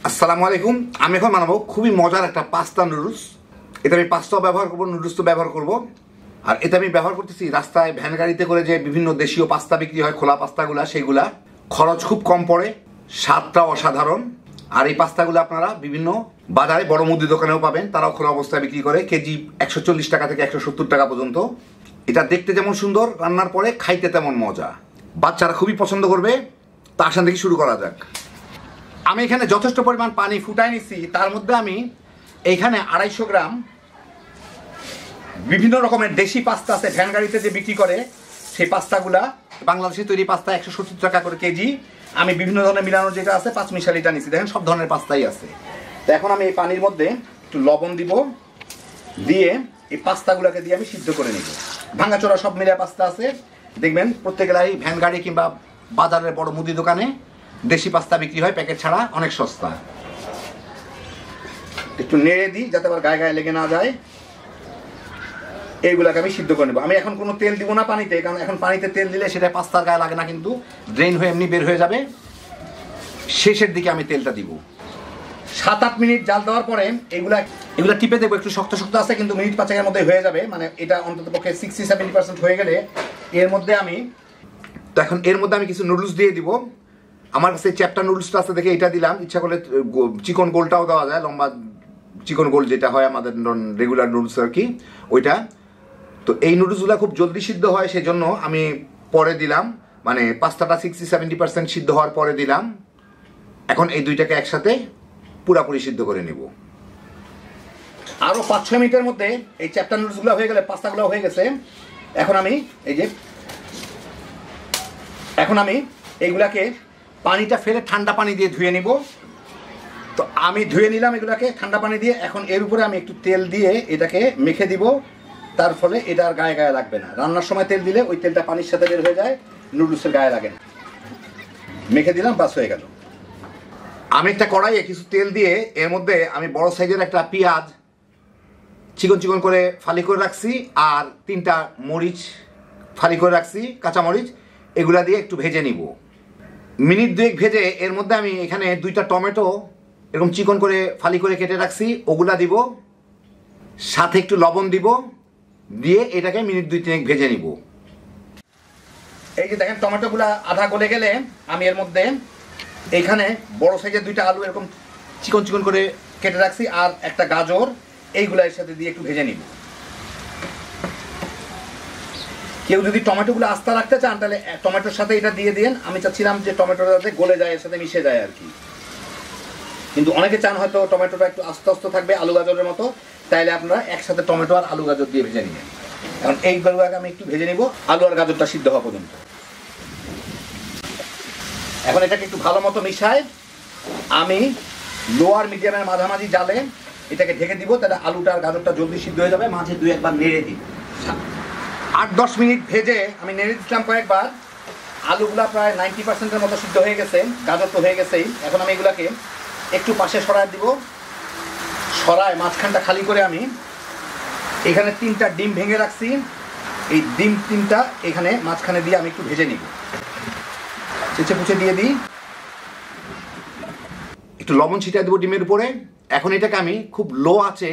আসসালামু আলাইকুম। আমি এখন বানাবো খুবই মজার একটা পাস্তা নুডলস। এটা আমি পাস্তাও ব্যবহার করবো, নুডলসও ব্যবহার করব। আর এটা আমি ব্যবহার করতেছি রাস্তায় ভ্যান গাড়িতে করে যে বিভিন্ন দেশীয় পাস্তা বিক্রি হয়, খোলা পাস্তাগুলা, সেগুলা খরচ খুব কম পড়ে, স্বাদটাও অসাধারণ। আর এই পাস্তাগুলো আপনারা বিভিন্ন বাজারে বড় মুদি দোকানেও পাবেন, তারাও খোলা অবস্থায় বিক্রি করে, কেজি 140 টাকা থেকে 170 টাকা পর্যন্ত। এটা দেখতে যেমন সুন্দর, রান্নার পরে খাইতে তেমন মজা, বাচ্চারা খুবই পছন্দ করবে। তার সাথে থেকে শুরু করা যাক। আমি এখানে যথেষ্ট পরিমাণ পানি ফুটাই নিচ্ছি। তার মধ্যে আমি এইখানে 250 গ্রাম বিভিন্ন রকমের দেশি পাস্তা আছে, ভ্যান গাড়িতে যে বিক্রি করে সেই পাস্তাগুলা, বাংলাদেশে তৈরি পাস্তা 170 টাকা করে কেজি। আমি বিভিন্ন ধরনের মিলানোর যেটা আছে 5 মিশালিটা নিচ্ছি। দেখেন সব ধরনের পাস্তাই আছে। তো এখন আমি এই পানির মধ্যে একটু লবণ দিব, দিয়ে এই পাস্তাগুলোকে দিয়ে আমি সিদ্ধ করে নিব। ভাঙাচোরা সব মিলিয়ে পাস্তা আছে, দেখবেন প্রত্যেকেরই ভ্যান গাড়ি কিংবা বাজারের বড় মুদি দোকানে দেশি পাস্তা বিক্রি হয় প্যাকেট ছাড়া, অনেক সস্তা। একটু নেড়ে দিই যাতে আবার গায়ে গায়ে লেগে না যায়। এইগুলাকে আমি সিদ্ধ করে নেবো। আমি এখন কোনো তেল দিব না পানিতে, কারণ এখন পানিতে তেল দিলে সেটা পাস্তার গায়ে লাগে না, কিন্তু ড্রেন হয়ে এমনি বের হয়ে যাবে। শেষের দিকে আমি তেলটা দিব। 7-8 মিনিট জাল দেওয়ার পরে এগুলা টিপে দেবো। একটু শক্ত শক্ত আছে, কিন্তু মিনিট 5-এর মধ্যে হয়ে যাবে। মানে এটা অন্তত পক্ষে 60-70% হয়ে গেলে এর মধ্যে আমি কিছু নুডলস দিয়ে দিব। আমার কাছে চ্যাপ্টা নুডলসটা আছে দেখে এটা দিলাম। ইচ্ছা করলে চিকন গোলটাও দেওয়া যায়, লম্বা চিকন গোল যেটা হয় আমাদের রেগুলার নুডলস আর কি, ওইটা। তো এই নুডলসগুলো খুব জলদি সিদ্ধ হয়, সেজন্য আমি পরে দিলাম। মানে পাস্তাটা 60-70% সিদ্ধ হওয়ার পরে দিলাম। এখন এই দুইটাকে একসাথে পুরাপুরি সিদ্ধ করে নিব। আরও 5-6 মিনিটের মধ্যে এই চ্যাপ্টা নুডলসগুলো হয়ে গেলে পাস্তাগুলো হয়ে গেছে। এখন আমি এইগুলাকে পানিটা ফেলে ঠান্ডা পানি দিয়ে ধুয়ে নিব। তো আমি ধুয়ে নিলাম এগুলাকে ঠান্ডা পানি দিয়ে। এখন এর উপরে আমি একটু তেল দিয়ে এটাকে মেখে দিব। তার ফলে এটা আর গায়ে গায়ে লাগবে না। রান্নার সময় তেল দিলে ওই তেলটা পানির সাথে বের হয়ে যায়, নুডলসের গায়ে লাগে না। মেখে দিলাম, বাস হয়ে গেল। আমি একটা কড়াইয়ে কিছু তেল দিয়ে এর মধ্যে আমি বড় সাইজের একটা পেঁয়াজ চিকন চিকন করে ফালি করে রাখছি, আর 3টা মরিচ ফালি করে রাখছি, কাঁচা মরিচ। এগুলা দিয়ে একটু ভেজে নিব। মিনিট 2 ভেজে এর মধ্যে আমি এখানে 2টা টমেটো এরকম চিকন করে ফালি করে কেটে রাখছি, ওগুলা দিব। সাথে একটু লবণ দিব, দিয়ে এটাকে মিনিট 2-3 ভেজে নিব। এই যে দেখেন টমেটোগুলা আধা গলে গেলে আমি এর মধ্যে এইখানে বড় সাইজের 2টা আলু এরকম চিকন চিকন করে কেটে রাখছি, আর একটা গাজর, এইগুলা এর সাথে দিয়ে একটু ভেজে নিব। কেউ যদি টমেটোগুলো আস্তে রাখতে চান তাহলে টমেটোর সাথে এটা দিয়ে দিন। আমি চাচ্ছিলাম যে টমেটোটা যাতে গলে যায়, এর সাথে মিশে যায় আর কি। কিন্তু অনেকে চান হয়তো টমেটোটা একটু আস্তে আস্তে থাকবে আলু গাজরের মতো, তাইলে আপনারা একসাথে টমেটো আর আলু গাজর দিয়ে ভেজে নেবেন। কারণ এইগুলোকে আমি একটু ভেজে নিব আলু আর গাজরটা সিদ্ধ হওয়া পর্যন্ত। এখন এটাকে একটু ভালো মতো মিশায় আমি লোয়ার মিডিয়ামের মাঝামাঝি জালে এটাকে ঢেকে দিব। তাহলে আলুটা আর গাজরটা জলদি সিদ্ধ হয়ে যাবে। মাঝে 2-1 নেড়ে দিই। 8-10 মিনিট ভেজে আমি নেড়ে দিচ্ছিলাম কয়েকবার। আলুগুলা প্রায় 90%-এর মতো সিদ্ধ হয়ে গেছে, গাজর তো হয়ে গেছেই। এখন আমি এগুলাকে একটু পাশে সরায় দিব। সরায় মাঝখানটা খালি করে আমি এখানে 3টা ডিম ভেঙে রাখছি। এই ডিম 3টা এখানে মাঝখানে দিয়ে আমি একটু ভেজে নিব। চেঁচে পুচে দিয়ে দিই, একটু লবণ ছিটিয়ে দেবো ডিমের উপরে। এখন এটাকে আমি খুব লো আঁচে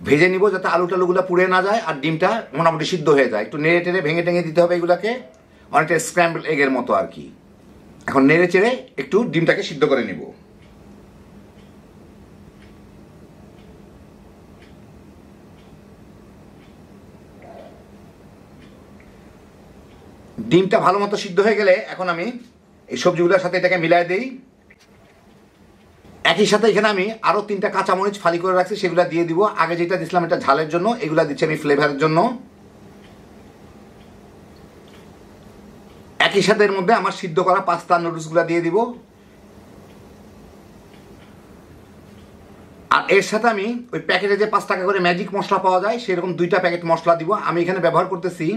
ভেজে নিব, যাতে আলু টালুগুলো পুড়ে না যায় আর ডিমটা মোটামুটি সিদ্ধ হয়ে যায়। একটু নেড়ে টেড়ে ভেঙে টেঙে দিতে হবে এগুলাকে, অনেকটা স্ক্র্যাম্বল এগের মতো আর কি। এখন নেড়ে চেড়ে একটু ডিমটাকে সিদ্ধ করে নিব। ডিমটা ভালো মতো সিদ্ধ হয়ে গেলে এখন আমি এই সবজিগুলোর সাথে এটাকে মিলাই দিই। একই সাথে এখানে আমি আরও 3টা কাঁচামরিচ ফালি করে রাখছি, সেগুলো দিয়ে দিব। আগে যেটা দিচ্ছিলাম এটা ঝালের জন্য, এগুলা দিচ্ছি আমি ফ্লেভারের জন্য। একই সাথে এর মধ্যে আমার সিদ্ধ করা পাস্তা নুডলসগুলো দিয়ে দিব। আর এর সাথে আমি ওই প্যাকেটে যে 5 টাকা করে ম্যাজিক মশলা পাওয়া যায়, সেরকম 2টা প্যাকেট মশলা দিব। আমি এখানে ব্যবহার করতেছি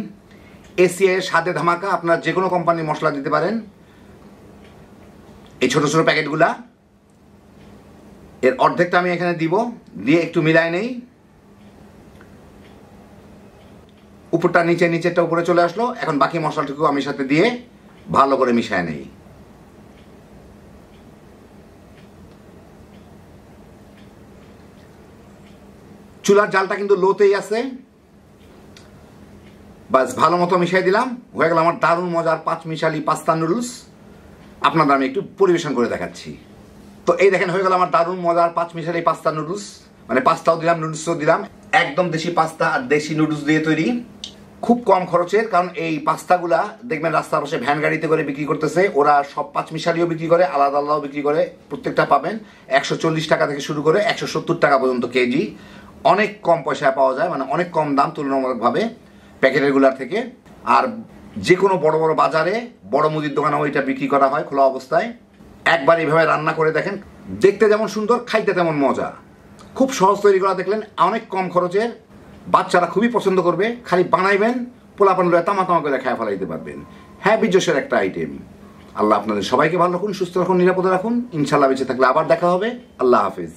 এসিআই স্বাদে ধামাকা। আপনারা যে কোনো কোম্পানির মশলা দিতে পারেন। এই ছোট ছোট প্যাকেটগুলা এর অর্ধেকটা আমি এখানে দিব, দিয়ে একটু মিলাই নেই। উপরটা নিচে, নিচেরটা উপরে চলে আসলো। এখন বাকি মশলাটুকু আমি সাথে দিয়ে ভালো করে মিশায় নেই। চুলার জালটা কিন্তু লোতেই আছে। বাস ভালো মতো মিশিয়ে দিলাম, হয়ে গেল আমার দারুণ মজার 5 মিশালি পাস্তা নুডলস। আপনাদের আমি একটু পরিবেশন করে দেখাচ্ছি। তো এই দেখেন হয়ে গেল আমার দারুণ মজার 5 মিশালি পাস্তা নুডলস, মানে পাস্তাও দিলাম নুডলসও দিলাম, একদম দেশি পাস্তা আর দেশি নুডলস দিয়ে তৈরি, খুব কম খরচের। কারণ এই পাস্তাগুলা দেখবেন রাস্তার পাশে ভ্যান গাড়িতে করে বিক্রি করতেছে, ওরা সব 5 মিশালিও বিক্রি করে, আলাদা আলাদাও বিক্রি করে। প্রত্যেকটা পাবেন 140 টাকা থেকে শুরু করে 170 টাকা পর্যন্ত কেজি, অনেক কম পয়সায় পাওয়া যায়, মানে অনেক কম দাম তুলনামূলকভাবে প্যাকেটেরগুলার থেকে। আর যে কোনো বড় বড় বাজারে, বড় মুদির দোকানেও এটা বিক্রি করা হয় খোলা অবস্থায়। একবার এইভাবে রান্না করে দেখেন, দেখতে যেমন সুন্দর খাইতে তেমন মজা। খুব সহজ তৈরি করা, দেখলেন অনেক কম খরচের, বাচ্চারা খুবই পছন্দ করবে। খালি বানাইবেন, পোলাপান লয়ে তামা তামা করে খায় ফেলাইতে পারবেন। হ্যাঁ, বিজোশের একটা আইটেম। আল্লাহ আপনাদের সবাইকে ভালো রাখুন, সুস্থ রাখুন, নিরাপদে রাখুন। ইনশাল্লাহ বেঁচে থাকলে আবার দেখা হবে। আল্লাহ হাফিজ।